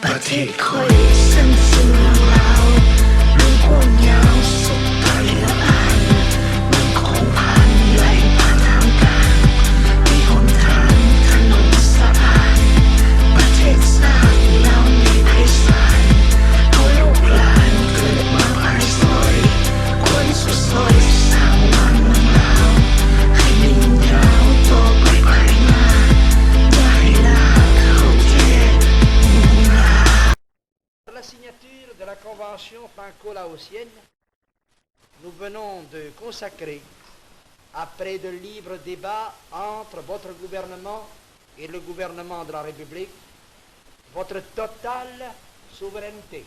ประเทศค่อยสั้นเสื่อมลาวเรื่องพวกยาวสุดตาเหลืออ่านเรื่องของผ่านไหลผ่านทางการมีหนทางถนนสะพานประเทศสร้างแล้วมีไพศาลเอาลูกหลานเกิดมาภายซอยควรสุดซอยสร้างวันเมืองลาวให้ยืนยาวต่อไปภายหน้าอย่าให้ลาเข้าแท้เมืองลาว La signature de la Convention franco-laotienne, nous venons de consacrer, après de libres débats entre votre gouvernement et le gouvernement de la République, votre totale souveraineté,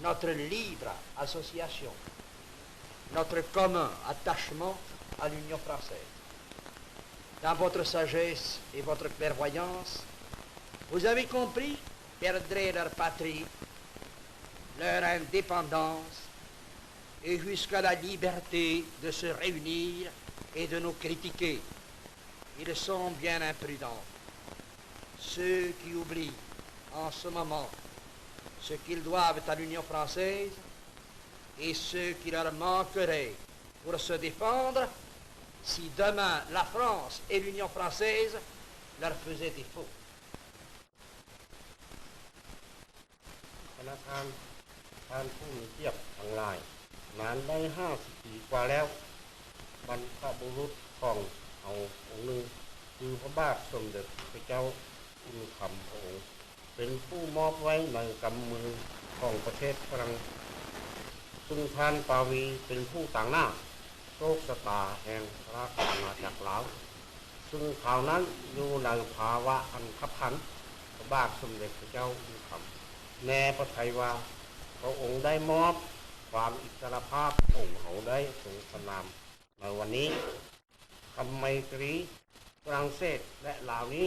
notre libre association, notre commun attachement à l'Union française. Dans votre sagesse et votre clairvoyance, vous avez compris perdraient leur patrie, leur indépendance et jusqu'à la liberté de se réunir et de nous critiquer. Ils sont bien imprudents. Ceux qui oublient en ce moment ce qu'ils doivent à l'Union française et ceux qui leur manqueraient pour se défendre si demain la France et l'Union française leur faisaient défaut. ธนาคารท่านผู้มีเกียรติทั้งหลายนานได้50 ปีกว่าแล้วบรรพบุรุษของเอาองค์หนึ่งคือพระบาทสมเด็จพระเจ้าอุณคำพระองค์เป็นผู้มอบไว้ในกำมือของประเทศฝรั่งซึ่งท่านปาวีเป็นผู้ต่างหน้าโชคชะตาแห่งราชอาณาจักรลาวซึ่งข่าวนั้นอยู่ในภาวะอันคับขันพระบาทสมเด็จพระเจ้าอุณคำแน่พระทัยว่าพระองค์ได้มอบความอิสรภาพองค์เขาได้ทรงสนามในวันนี้คำไมตรีฝรั่งเศสและลาวนี้